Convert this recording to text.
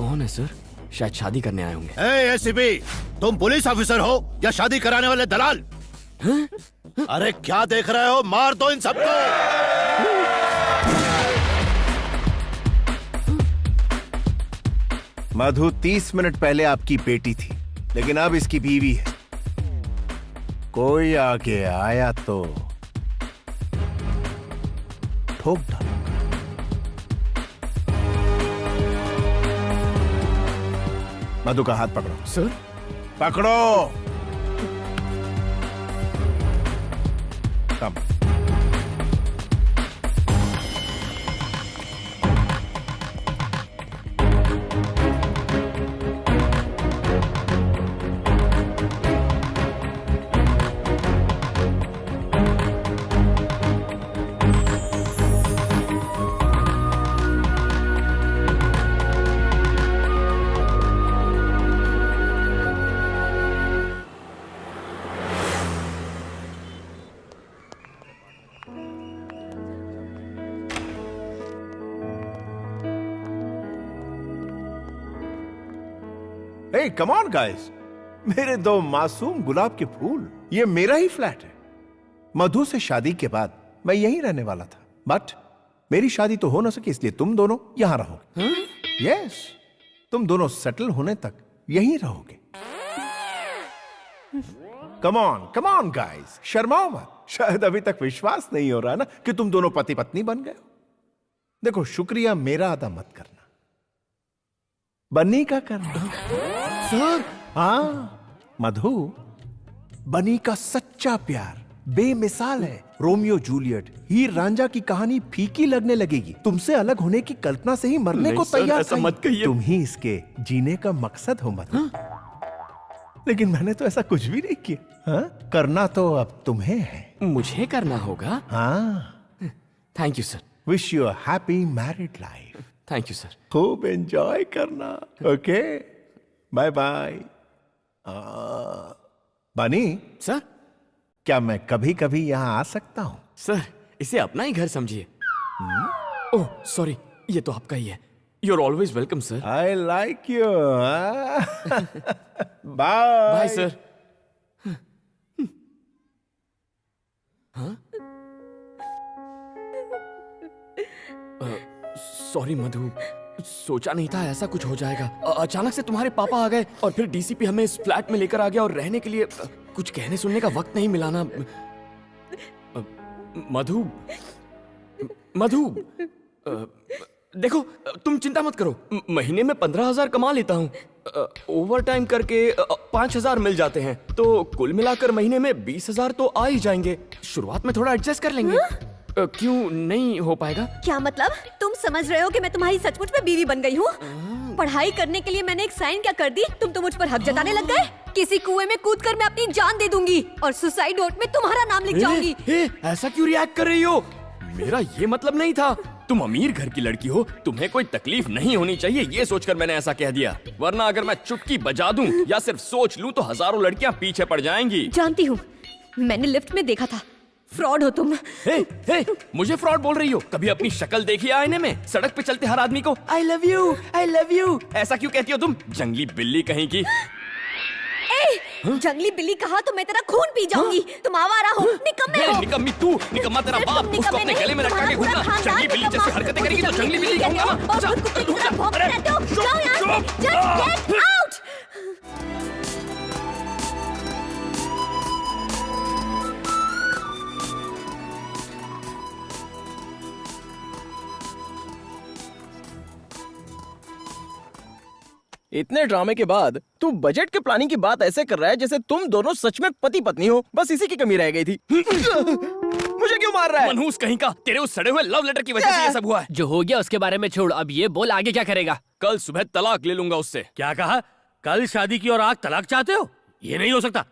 कौन है सर? शायद शादी करने आए होंगे। एसीपी, तुम पुलिस ऑफिसर हो या शादी कराने वाले दलाल? अरे क्या देख रहे हो, मार दो इन सबको। मधु 30 मिनट पहले आपकी बेटी थी, लेकिन अब इसकी बीवी है। कोई आगे आया तो ठोक डालो। मधु का हाथ पकड़ो। सर? पकड़ो। कम। Hey, come on guys! मेरे दो मासूम गुलाब के फूल, ये मेरा ही फ्लैट है। मधु से शादी के बाद मैं यहीं रहने वाला था, बट मेरी शादी तो हो ना सकी, इसलिए तुम दोनों यहां रहोगे। यस, तुम दोनों सेटल होने तक यहीं रहोगे। कम ऑन गाइस, शर्माओ मत। शायद अभी तक विश्वास नहीं हो रहा ना कि तुम दोनों पति पत्नी बन गए हो। देखो, शुक्रिया मेरा अदा मत करना, बन्नी का करना। सर? हाँ मधु, बनी का सच्चा प्यार बेमिसाल है। रोमियो जूलियट, हीर रांझा की कहानी फीकी लगने लगेगी। तुमसे अलग होने की कल्पना से ही मरने को तैयार ऐसा मत कहिए। तुम ही इसके जीने का मकसद हो मधु। लेकिन मैंने तो ऐसा कुछ भी नहीं किया। हाँ? करना तो अब तुम्हें है। मुझे करना होगा? हाँ। Thank you sir. Wish you a happy married life. Thank you sir. खूब एंजॉय करना। Okay, bye bye. बनी सर? क्या मैं कभी कभी यहाँ आ सकता हूँ? सर, इसे अपना ही घर समझिए। ओह सॉरी, ये तो आपका ही है। You are always welcome sir. I like you. Bye bye sir. Sorry Madhu, सोचा नहीं था ऐसा कुछ हो जाएगा। अचानक से तुम्हारे पापा आ गए और फिर डीसीपी हमें इस फ्लैट में लेकर आ गया और रहने के लिए कुछ कहने सुनने का वक्त नहीं मिला ना। मधु, मधु, देखो तुम चिंता मत करो, महीने में 15,000 कमा लेता हूँ। ओवर टाइम करके 5,000 मिल जाते हैं, तो कुल मिलाकर महीने में 20,000 तो आ ही जाएंगे। शुरुआत में थोड़ा एडजस्ट कर लेंगे। क्यों नहीं हो पाएगा? क्या मतलब? तुम समझ रहे हो कि मैं तुम्हारी सचमुच में बीवी बन गई हूँ? पढ़ाई करने के लिए मैंने एक साइन क्या कर दी, तुम तो मुझ पर हक जताने लग गए। किसी कुएं में कूदकर मैं अपनी जान दे दूंगी और सुसाइड नोट में तुम्हारा नाम लिख जाऊंगी। ऐसा क्यों रिएक्ट कर रही हो? मेरा ये मतलब नहीं था। तुम अमीर घर की लड़की हो, तुम्हें कोई तकलीफ नहीं होनी चाहिए, ये सोचकर मैंने ऐसा कह दिया। वरना अगर मैं चुटकी बजा दूं या सिर्फ सोच लूं तो हजारों लड़कियां पीछे पड़ जाएंगी। जानती हूँ, मैंने लिफ्ट में देखा था। फ्रॉड हो तुम। हे, मुझे फ्रॉड बोल रही हो? कभी अपनी शक्ल देखी है आईने में? सड़क पे चलते हर आदमी को आई लव यू ऐसा क्यों कहती हो तुम? जंगली बिल्ली कहीं की। जंगली बिल्ली कहा तो मैं तेरा खून पी जाऊंगी। तुम आवारा हो, निकम्मे हो। निकम्मी तू, निकम्मा तेरा बाप। उसको अपने गले में रखा के घूमना। जंगली बिल्ली जैसी हरकतें करेगी तो जंगली बिल्ली कहूंगा ना। इतने ड्रामे के बाद तू बजट के प्लानिंग की बात ऐसे कर रहा है जैसे तुम दोनों सच में पति पत्नी हो। बस इसी की कमी रह गई थी। मुझे क्यों मार रहा है? मनहूस कहीं का, तेरे उस सड़े हुए लव लेटर की वजह से ये सब हुआ है। जो हो गया उसके बारे में छोड़, अब ये बोल आगे क्या करेगा? कल सुबह तलाक ले लूंगा उससे। क्या कहा? कल शादी की और आज तलाक चाहते हो? ये नहीं हो सकता।